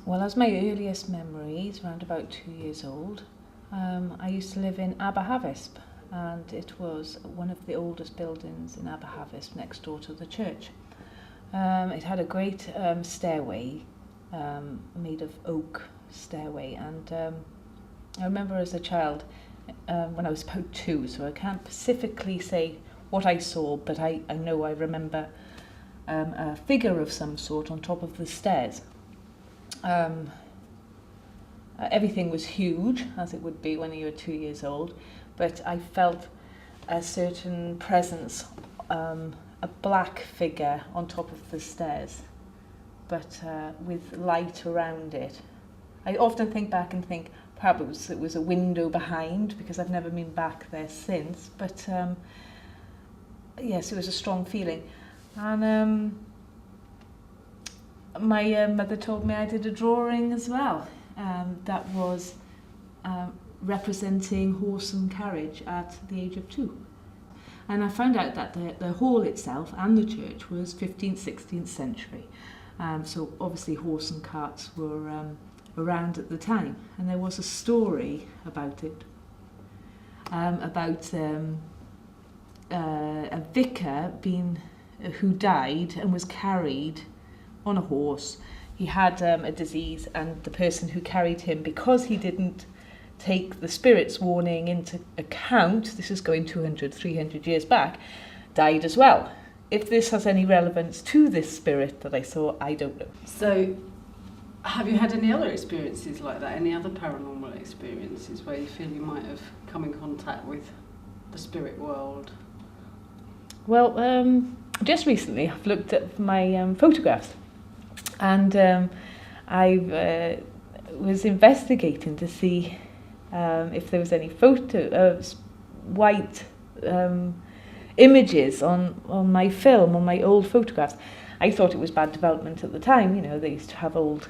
Well, as my earliest memories, around about 2 years old, I used to live in Aberhavisp, and it was one of the oldest buildings in Aberhavisp next door to the church. It had a great stairway, made of oak stairway, and I remember as a child, when I was about 2, so I can't specifically say what I saw, but I know I remember a figure of some sort on top of the stairs. Everything was huge, as it would be when you were 2 years old, but I felt a certain presence, a black figure on top of the stairs, but with light around it. I often think back and think perhaps it was a window behind, because I've never been back there since, but yes, it was a strong feeling. And my mother told me I did a drawing as well, that was representing horse and carriage at the age of 2. And I found out that the hall itself and the church was 15th, 16th century. So obviously horse and carts were around at the time. And there was a story about it, about a vicar who died and was carried on a horse. He had a disease, and the person who carried him, because he didn't take the spirit's warning into account, this is going 200, 300 years back, died as well. If this has any relevance to this spirit that I saw, I don't know. So, have you had any other experiences like that? Any other paranormal experiences where you feel you might have come in contact with the spirit world? Well, just recently I've looked at my photographs, and I was investigating to see if there was any white images on my film, on my old photographs. I thought it was bad development at the time. You know, they used to have old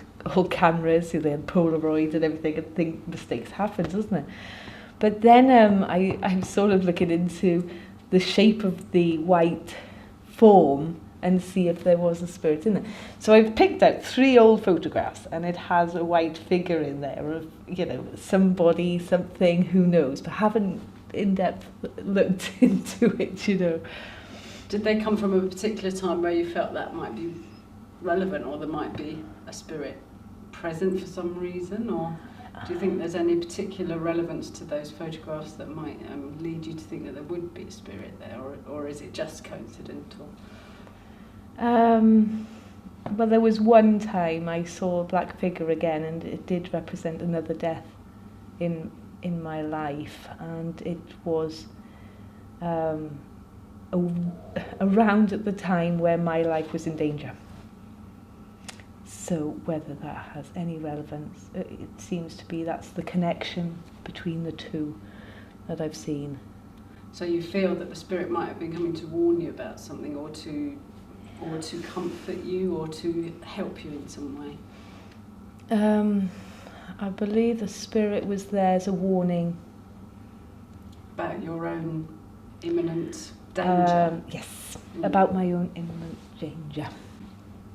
cameras, so they had Polaroids and everything, and think mistakes happen, doesn't it? But then I'm sort of looking into the shape of the white form and see if there was a spirit in there. So I've picked out 3 old photographs, and it has a white figure in there of, you know, somebody, something, who knows, but haven't in depth looked into it, you know. Did they come from a particular time where you felt that might be relevant, or there might be a spirit present for some reason, or do you think there's any particular relevance to those photographs that might lead you to think that there would be a spirit there, or is it just coincidental? Well, there was one time I saw a black figure again, and it did represent another death in my life, and it was around at the time where my life was in danger. So whether that has any relevance, it seems to be that's the connection between the two that I've seen. So you feel that the spirit might have been coming to warn you about something, or to comfort you, or to help you in some way? I believe the spirit was there as a warning. About your own imminent danger? Yes, about my own imminent danger.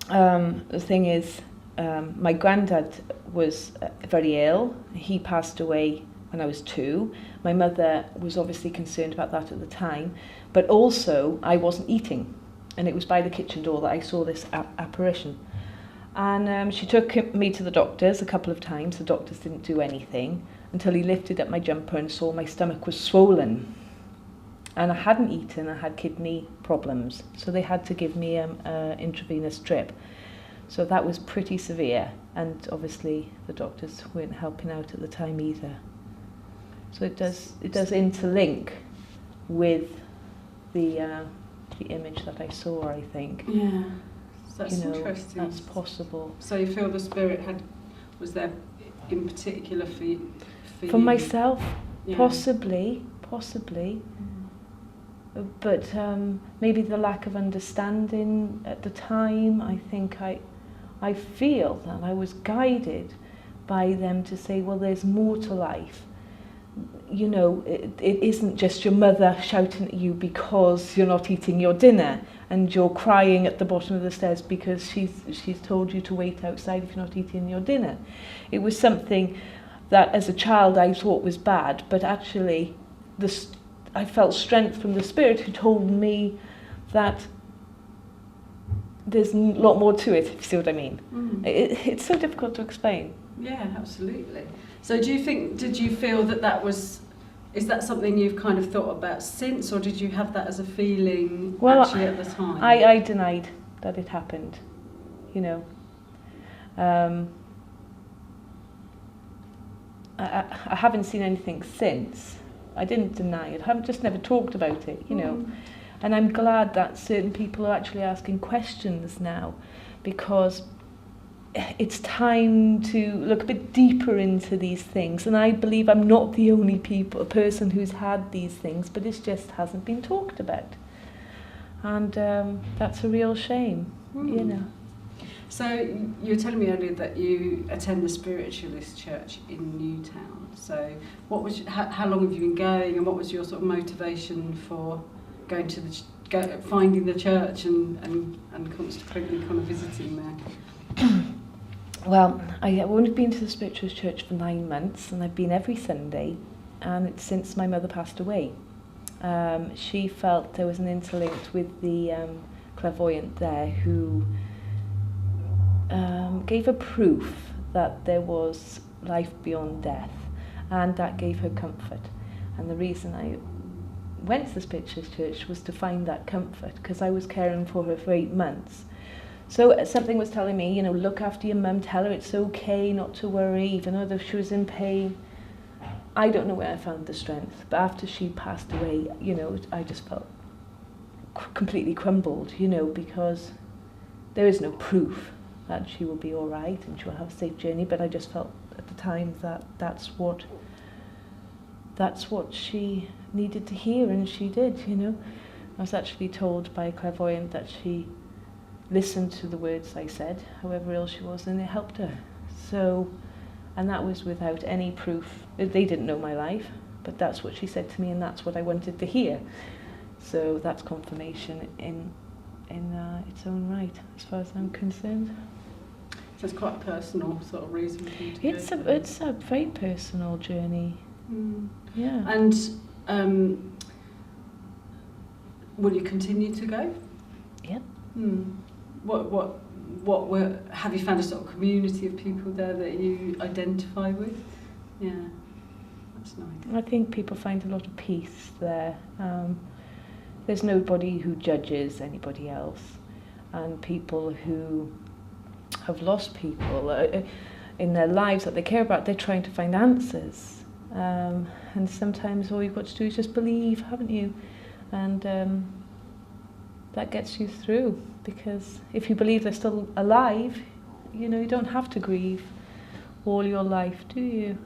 The thing is, my granddad was very ill. He passed away when I was 2. My mother was obviously concerned about that at the time, but also I wasn't eating, and it was by the kitchen door that I saw this apparition. And she took me to the doctors a couple of times. The doctors didn't do anything until he lifted up my jumper and saw my stomach was swollen. And I hadn't eaten, I had kidney problems, so they had to give me an intravenous drip. So that was pretty severe, and obviously the doctors weren't helping out at the time either. So it does interlink with the image that I saw, I think. Yeah, so that's interesting. That's possible. So you feel the spirit was there in particular for you? For myself, yeah. Possibly. But maybe the lack of understanding at the time. I think I feel that I was guided by them to say, well, there's more to life you know, it isn't just your mother shouting at you because you're not eating your dinner and you're crying at the bottom of the stairs because she's told you to wait outside if you're not eating your dinner. It was something that as a child I thought was bad, but actually I felt strength from the Spirit who told me that there's a lot more to it, if you see what I mean. It's so difficult to explain. Yeah, absolutely. So did you feel that is that something you've kind of thought about since, or did you have that as a feeling actually at the time? I denied that it happened, you know. I haven't seen anything since. I didn't deny it. I've just never talked about it, you know. And I'm glad that certain people are actually asking questions now, because it's time to look a bit deeper into these things. And I believe I'm not the only person who's had these things, but it just hasn't been talked about. And that's a real shame, you know. So you were telling me earlier that you attend the Spiritualist Church in Newtown. So how long have you been going, and what was your sort of motivation for going to finding the church and consequently kind of visiting there? Well, I've only been to the Spiritualist Church for 9 months, and I've been every Sunday, and it's since my mother passed away. She felt there was an interlink with the clairvoyant there who gave her proof that there was life beyond death, and that gave her comfort. And the reason I went to the Spiritualist Church was to find that comfort, because I was caring for her for 8 months. So something was telling me, you know, look after your mum, tell her it's okay not to worry, even though she was in pain. I don't know where I found the strength, but after she passed away, you know, I just felt completely crumbled, you know, because there is no proof that she will be all right and she will have a safe journey, but I just felt at the time that that's what she needed to hear, and she did, you know. I was actually told by a clairvoyant that she listened to the words I said, however ill she was, and it helped her. So, and that was without any proof. They didn't know my life, but that's what she said to me, and that's what I wanted to hear. So that's confirmation in its own right, as far as I'm concerned. So it's quite a personal sort of reason for you to It's a very personal journey. Yeah. And will you continue to go? Yeah. Have you found a sort of community of people there that you identify with? Yeah, that's nice. I think people find a lot of peace there. There's nobody who judges anybody else, and people who have lost people in their lives that they care about, they're trying to find answers. And sometimes all you've got to do is just believe, haven't you? And that gets you through, because if you believe they're still alive, you know, you don't have to grieve all your life, do you?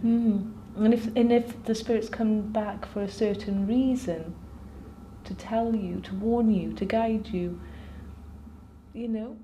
And if the spirits come back for a certain reason, to tell you, to warn you, to guide you, you know,